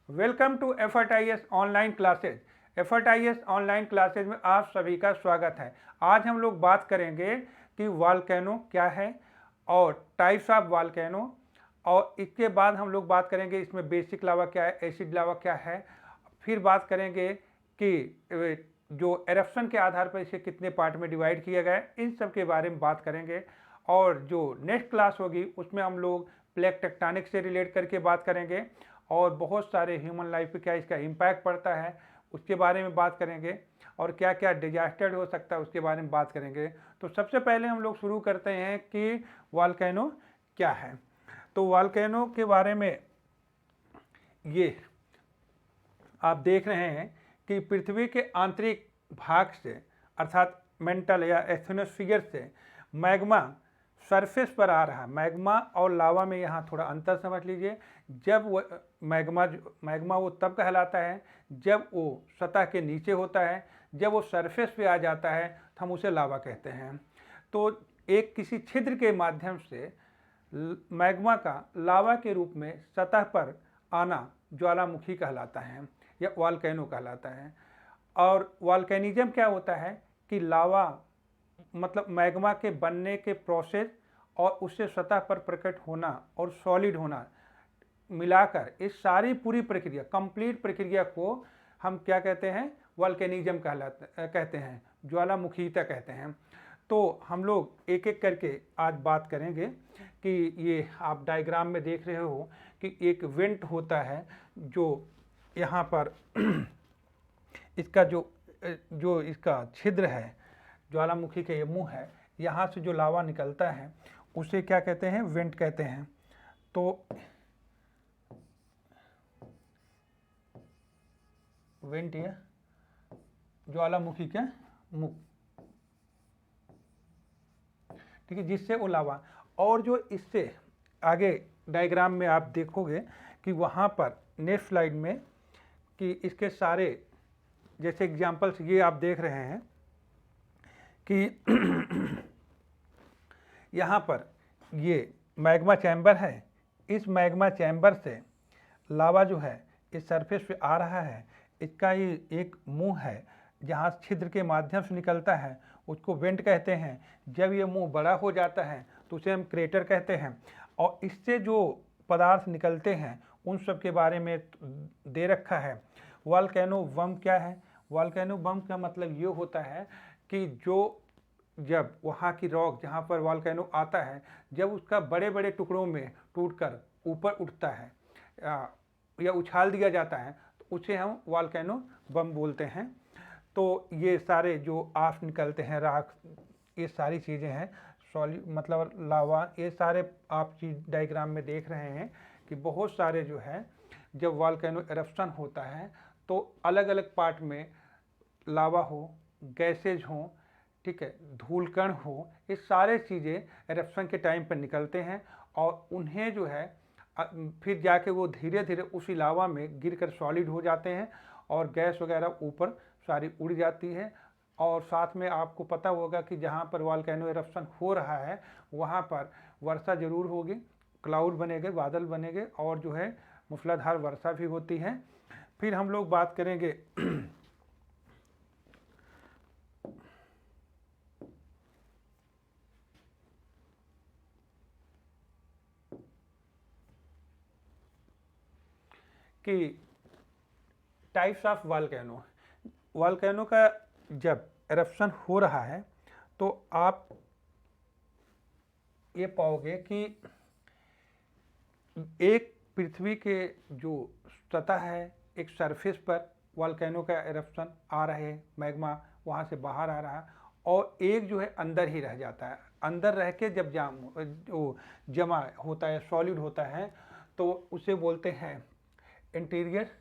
Welcome to Effort IAS online classes. Effort IAS online classes में आप सभी का स्वागत है। आज हम लोग बात करेंगे कि वॉल्केनो क्या है और टाइप्स ऑफ वॉल्केनो, और इसके बाद हम लोग बात करेंगे इसमें बेसिक लावा क्या है, एसिड लावा क्या है। फिर बात करेंगे कि जो एरप्शन के आधार पर इसे कितने पार्ट में डिवाइड किया गया है, इन सब के बारे में बात करेंगे। और जो नेक्स्ट क्लास होगी उसमें हम लोग प्लेट टेक्टोनिक से रिलेट करके बात करेंगे और बहुत सारे ह्यूमन लाइफ पे क्या इसका इम्पैक्ट पड़ता है उसके बारे में बात करेंगे, और क्या क्या डिजास्टर हो सकता है उसके बारे में बात करेंगे। तो सबसे पहले हम लोग शुरू करते हैं कि वॉल्केनो क्या है। तो वॉल्केनो के बारे में ये आप देख रहे हैं कि पृथ्वी के आंतरिक भाग से अर्थात मेंटल या एथनोस्फीयर से मैग्मा सरफेस पर आ रहा है। मैग्मा और लावा में यहाँ थोड़ा अंतर समझ लीजिए। जब वो मैग्मा वो तब कहलाता है जब वो सतह के नीचे होता है। जब वो सरफेस पे आ जाता है तो हम उसे लावा कहते हैं। तो एक किसी छिद्र के माध्यम से मैग्मा का लावा के रूप में सतह पर आना ज्वालामुखी कहलाता है या वॉल्केनो कहलाता है। और वॉल्केनिज्म क्या होता है कि लावा मतलब मैग्मा के बनने के प्रोसेस और उससे सतह पर प्रकट होना और सॉलिड होना मिलाकर इस सारी पूरी प्रक्रिया, कंप्लीट प्रक्रिया को हम क्या कहते हैं, वॉल्केनिज्म कहते हैं, ज्वालामुखीता कहते हैं। तो हम लोग एक एक करके आज बात करेंगे कि ये आप डायग्राम में देख रहे हो कि एक वेंट होता है जो यहाँ पर इसका जो इसका छिद्र है, ज्वालामुखी का ये मुंह है, यहाँ से जो लावा निकलता है उसे क्या कहते हैं, वेंट कहते हैं। तो वेंट या ज्वालामुखी का मुख, ठीक है, जिससे वो लावा, और जो इससे आगे डायग्राम में आप देखोगे कि वहाँ पर नेक्स्ट स्लाइड में कि इसके सारे जैसे एग्जांपल्स ये आप देख रहे हैं कि यहाँ पर ये मैग्मा चैम्बर है। इस मैग्मा चैम्बर से लावा जो है इस सरफेस पे आ रहा है। इसका ये एक मुंह है जहाँ छिद्र के माध्यम से निकलता है, उसको वेंट कहते हैं। जब ये मुंह बड़ा हो जाता है तो उसे हम क्रेटर कहते हैं। और इससे जो पदार्थ निकलते हैं उन सब के बारे में दे रखा है। वॉल्केनो बम क्या है? वॉल्केनो बम का मतलब ये होता है कि जो जब वहाँ की रॉक जहाँ पर वॉल्केनो आता है, जब उसका बड़े बड़े टुकड़ों में टूटकर ऊपर उठता है या उछाल दिया जाता है तो उसे हम वॉल्केनो बम बोलते हैं। तो ये सारे जो आफ निकलते हैं, राख, ये सारी चीज़ें हैं, सॉलिड मतलब लावा, ये सारे आप चीज डायग्राम में देख रहे हैं कि बहुत सारे जो है जब वॉल्केनो एरप्शन होता है तो अलग अलग पार्ट में लावा हो, गैसेज हो, ठीक है, धूलकण हो, ये सारे चीज़ें एरप्शन के टाइम पर निकलते हैं और उन्हें जो है फिर जाके वो धीरे धीरे उसी लावा में गिरकर सॉलिड हो जाते हैं और गैस वगैरह ऊपर सारी उड़ जाती है। और साथ में आपको पता होगा कि जहाँ पर वॉल्केनो एरप्शन हो रहा है वहाँ पर वर्षा जरूर होगी, क्लाउड बनेंगे, बादल बनेंगे और जो है मूसलाधार वर्षा भी होती है। फिर हम लोग बात करेंगे कि टाइप्स ऑफ वॉल्केनो। वॉल्केनो का जब एरप्शन हो रहा है तो आप ये पाओगे कि एक पृथ्वी के जो सतह है, एक सरफेस पर वॉल्केनो का एरप्शन आ रहे हैं, मैग्मा वहाँ से बाहर आ रहा है, और एक जो है अंदर ही रह जाता है। अंदर रह के जब जमा होता है, सॉलिड होता है, तो उसे बोलते हैं इंटीरियर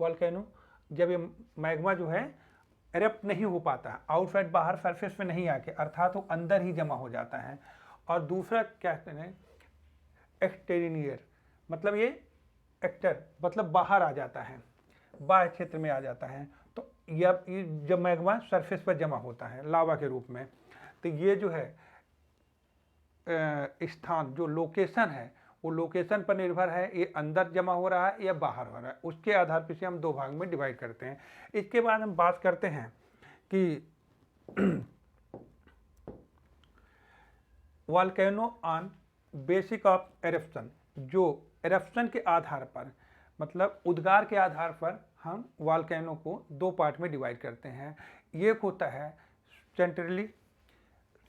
वॉल्केनो। जब ये मैग्मा जो है एरप्ट नहीं हो पाता, आउटसाइड बाहर सरफेस पे नहीं आके, अर्थात वो अंदर ही जमा हो जाता है। और दूसरा क्या कहते हैं, एक्सटेरियर, मतलब ये एक्टर मतलब बाहर आ जाता है, बाह्य क्षेत्र में आ जाता है। तो जब मैग्मा सरफेस पर जमा होता है लावा के रूप में, तो ये जो है स्थान जो लोकेशन है वो लोकेशन पर निर्भर है, ये अंदर जमा हो रहा है या बाहर हो रहा है, उसके आधार पर से हम दो भाग में डिवाइड करते हैं। इसके बाद हम बात करते हैं कि volcano on basic of eruption, जो एरप्शन के आधार पर मतलब उद्गार के आधार पर हम वॉल्केनो को दो पार्ट में डिवाइड करते हैं। एक होता है सेंट्रली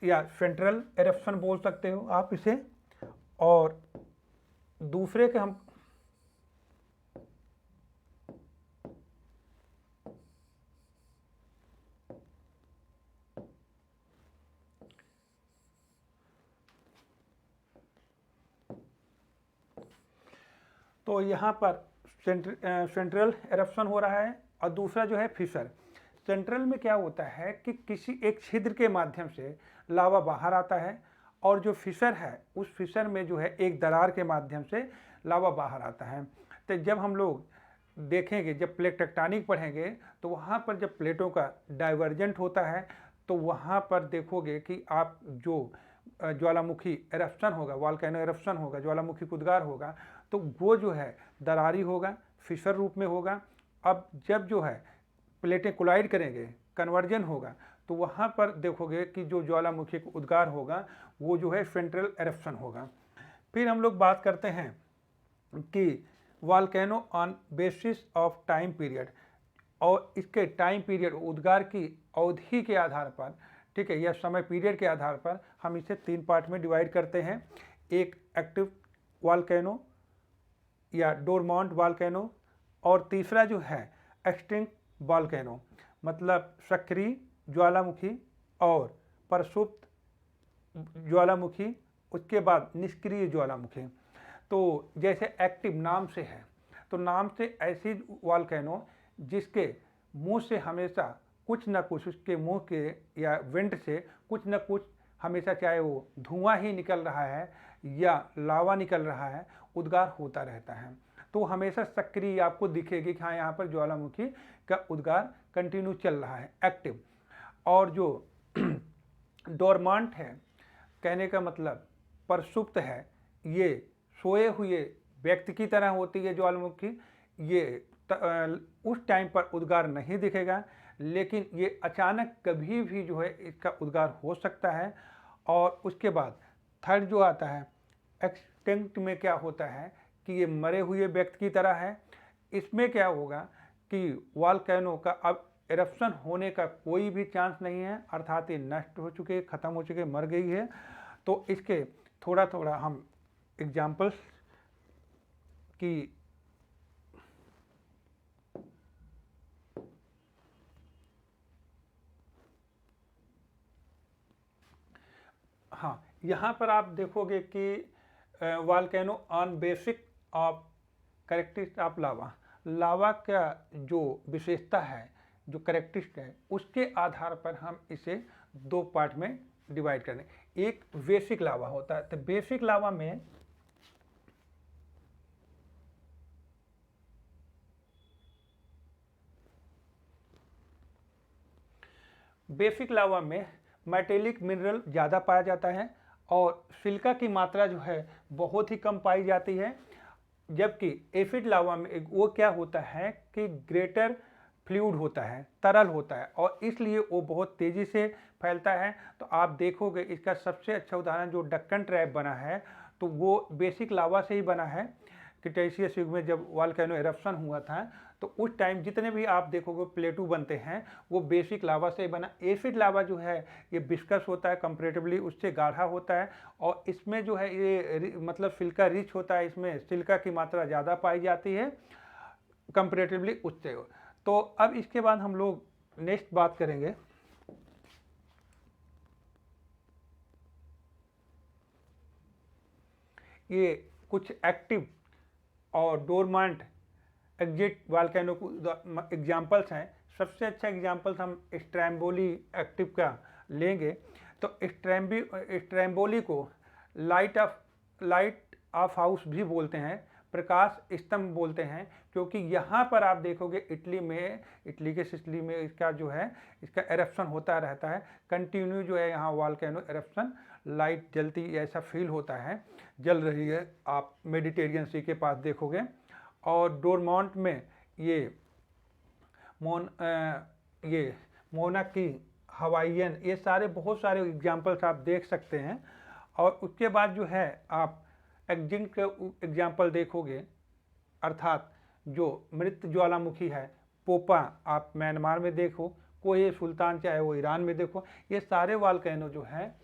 या सेंट्रल एरप्शन बोल सकते हो आप इसे, और दूसरे के हम तो यहाँ पर सेंट्रल एरप्शन हो रहा है और दूसरा जो है फिशर। सेंट्रल में क्या होता है कि किसी एक छिद्र के माध्यम से लावा बाहर आता है, और जो फिशर है उस फिशर में जो है एक दरार के माध्यम से लावा बाहर आता है। तो जब हम लोग देखेंगे, जब प्लेट टेक्टोनिक पढ़ेंगे, तो वहाँ पर जब प्लेटों का डाइवर्जेंट होता है तो वहाँ पर देखोगे कि आप जो ज्वालामुखी एरप्शन होगा, वॉल्केनो एरप्शन होगा, ज्वालामुखी उद्गार होगा, तो वो जो है दरारी होगा, फिशर रूप में होगा। अब जब जो है प्लेटें कोलाइड करेंगे, कन्वर्जन होगा, तो वहाँ पर देखोगे कि जो ज्वालामुखी उद्गार होगा वो जो है सेंट्रल एरप्शन होगा। फिर हम लोग बात करते हैं कि volcano on basis of time period, और इसके टाइम पीरियड उद्गार की अवधि के आधार पर, ठीक है, या समय पीरियड के आधार पर हम इसे तीन पार्ट में डिवाइड करते हैं। एक एक्टिव वॉल्केनो या डोरमांट वॉल्केनो, और तीसरा जो है एक्सटिंक्ट वॉल्केनो, मतलब सक्रिय ज्वालामुखी और प्रसुप्त ज्वालामुखी, उसके बाद निष्क्रिय ज्वालामुखी। तो जैसे एक्टिव नाम से है, तो नाम से ऐसी वॉल्केनो जिसके मुंह से हमेशा कुछ न कुछ, उसके मुंह के या वेंट से कुछ न कुछ हमेशा, चाहे वो धुआं ही निकल रहा है या लावा निकल रहा है, उद्गार होता रहता है। तो हमेशा सक्रिय आपको दिखेगी कि हाँ यहाँ पर ज्वालामुखी का उद्गार कंटिन्यू चल रहा है, एक्टिव। और जो डोरमांट है, कहने का मतलब प्रसुप्त है, ये सोए हुए व्यक्ति की तरह होती है ज्वालामुखी। ये उस टाइम पर उद्गार नहीं दिखेगा, लेकिन ये अचानक कभी भी जो है इसका उद्गार हो सकता है। और उसके बाद थर्ड जो आता है एक्सटिंक्ट में, क्या होता है कि ये मरे हुए व्यक्ति की तरह है। इसमें क्या होगा कि वॉल्केनो का अब एरप्शन होने का कोई भी चांस नहीं है, अर्थात ये नष्ट हो चुके, ख़त्म हो चुके, मर गई है। तो इसके थोड़ा थोड़ा हम एग्जाम्पल्स की हाँ, यहाँ पर आप देखोगे कि volcano on basic of characteristic of lava, lava का जो विशेषता है, जो कैरेक्टरिस्टिक है, उसके आधार पर हम इसे दो पार्ट में डिवाइड करें। एक बेसिक लावा होता है, तो बेसिक लावा में मेटेलिक मिनरल ज़्यादा पाया जाता है और सिलिका की मात्रा जो है बहुत ही कम पाई जाती है। जबकि एसिड लावा में वो क्या होता है कि ग्रेटर फ्लूइड होता है, तरल होता है, और इसलिए वो बहुत तेज़ी से फैलता है। तो आप देखोगे इसका सबसे अच्छा उदाहरण जो डक्कन ट्रैप बना है, तो वो बेसिक लावा से ही बना है। क्रिटेशियस युग में जब वॉल्केनो एरप्शन हुआ था, तो उस टाइम जितने भी आप देखोगे प्लेटू बनते हैं वो बेसिक लावा से बना। एसिड लावा जो है ये विस्कस होता है, कंपैरेटिवली उससे गाढ़ा होता है, और इसमें जो है ये मतलब सिलिका रिच होता है, इसमें सिलिका की मात्रा ज़्यादा पाई जाती है कंपैरेटिवली उससे। तो अब इसके बाद हम लोग नेक्स्ट बात करेंगे ये कुछ एक्टिव और डोरमांट एग्जिट वॉल्केनो एग्जाम्पल्स हैं। सबसे अच्छा एग्जाम्पल्स हम स्ट्रैम्बोली एक्टिव का लेंगे। तो स्ट्रैम्बोली को लाइट ऑफ हाउस भी बोलते हैं, प्रकाश स्तंभ बोलते हैं, क्योंकि यहाँ पर आप देखोगे इटली के सिसिली में इसका जो है इसका एरप्शन होता रहता है, कंटिन्यू जो है यहाँ वॉल्केनो एरप्शन लाइट जलती ऐसा फील होता है, जल रही है। आप मेडिटेरियन सी के पास देखोगे। और डोरमांट में ये मोना की, हवाइयन, ये सारे बहुत सारे एग्जाम्पल्स आप देख सकते हैं। और उसके बाद जो है आप एक्जिन के एग्जाम्पल देखोगे, अर्थात जो मृत ज्वालामुखी है, पोपा आप म्यांमार में देखो, कोई सुल्तान चाहे वो ईरान में देखो, ये सारे वॉल्केनो जो है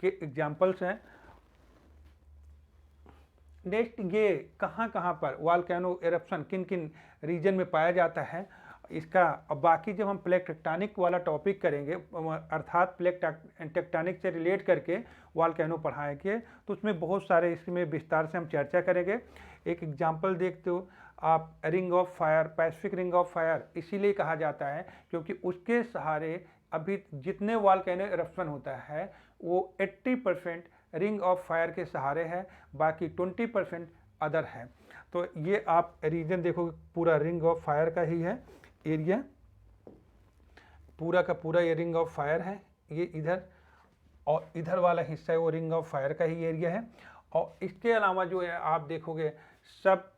के एग्जाम्पल्स हैं। नेक्स्ट, ये कहाँ कहाँ पर वॉल्केनो एरप्शन किन किन रीजन में पाया जाता है इसका। अब बाकी जब हम प्लेट टेक्टोनिक वाला टॉपिक करेंगे, अर्थात प्लेट टेक्टोनिक से रिलेट करके वॉल्केनो पढ़ाएंगे, तो उसमें बहुत सारे इसमें विस्तार से हम चर्चा करेंगे। एक एग्जांपल देखते हो आप, ring of fire, Pacific ring of fire इसीलिए कहा जाता है क्योंकि उसके सहारे अभी जितने वॉल्केनो एरप्शन होता है वो 80% रिंग ऑफ फायर के सहारे है, बाकी 20% अदर है। तो ये आप रीजन देखोगे, पूरा रिंग ऑफ फायर का ही है एरिया, पूरा का पूरा ये रिंग ऑफ फायर है। ये इधर और इधर वाला हिस्सा है वो रिंग ऑफ फायर का ही एरिया है। और इसके अलावा जो है आप देखोगे सब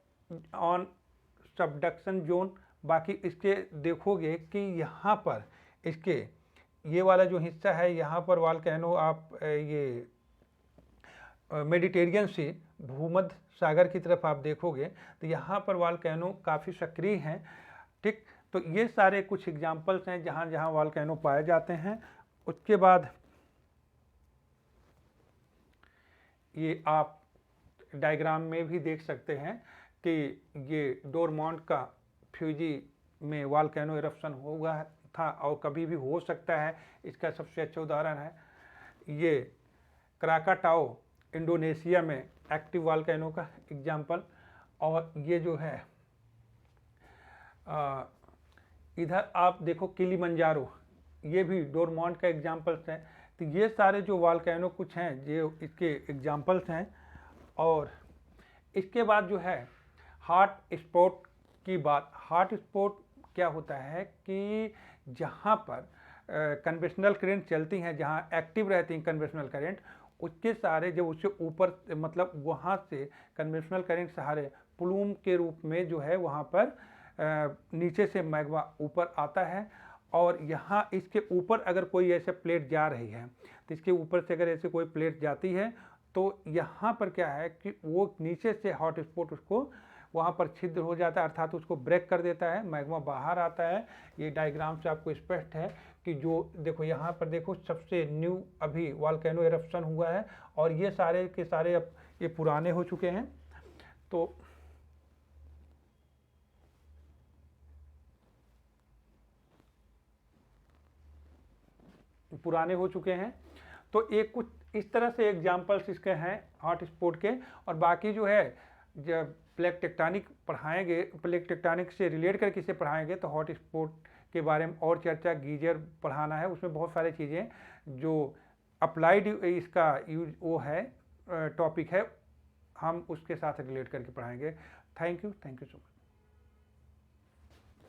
ऑन सबडक्शन जोन, बाकी इसके देखोगे कि यहाँ पर इसके ये वाला जो हिस्सा है यहाँ पर वॉल्केनो आप ये मेडिटेरियन सी भूमध्य सागर की तरफ आप देखोगे तो यहाँ पर वॉल्केनो काफ़ी सक्रिय हैं। ठीक, तो ये सारे कुछ एग्जाम्पल्स हैं जहाँ जहाँ वॉल्केनो पाए जाते हैं। उसके बाद ये आप डायग्राम में भी देख सकते हैं कि ये डोरमांट का फ्यूजी में वॉल्केनो इरप्शन हुआ था और कभी भी हो सकता है। इसका सबसे अच्छा उदाहरण है ये क्राकाटाओ इंडोनेशिया में एक्टिव वॉल्केनो का एग्जाम्पल। और ये जो है इधर आप देखो किलिमंजारो, ये भी डोरमांट का एग्जाम्पल्स हैं। तो ये सारे जो वॉल्केनो कुछ हैं ये इसके एग्जाम्पल्स हैं। और इसके बाद जो है हॉट स्पॉट की बात। हॉट स्पॉट क्या होता है कि जहाँ पर कन्वेंशनल करंट चलती हैं, जहाँ एक्टिव रहती हैं कन्वेंशनल करंट, उसके सहारे जब उससे ऊपर मतलब वहाँ से कन्वेंशनल करंट सहारे प्लूम के रूप में जो है वहाँ पर नीचे से मैग्मा ऊपर आता है। और यहाँ इसके ऊपर अगर कोई ऐसे प्लेट जा रही है तो इसके ऊपर से अगर ऐसे कोई प्लेट जाती है तो यहाँ पर क्या है कि वो नीचे से हॉट स्पॉट उसको वहाँ पर छिद्र हो जाता है, अर्थात उसको ब्रेक कर देता है, मैग्मा बाहर आता है। ये डायग्राम से आपको स्पष्ट है कि जो देखो यहाँ पर देखो सबसे न्यू अभी वॉल्केनो एरप्शन हुआ है और ये सारे के सारे अब ये पुराने हो चुके हैं। तो पुराने हो चुके हैं। तो एक कुछ इस तरह से एग्जाम्पल्स इसके हैं हॉट स्पॉट के। और बाकी जो है जब प्लेट टेक्टोनिक पढ़ाएंगे, प्लेट टेक्टोनिक से रिलेट करके इसे पढ़ाएंगे तो हॉट स्पॉट के बारे में और चर्चा, गीजर पढ़ाना है, उसमें बहुत सारी चीज़ें जो अप्लाइड इसका यूज वो है टॉपिक है, हम उसके साथ रिलेट करके पढ़ाएंगे। Thank you so much.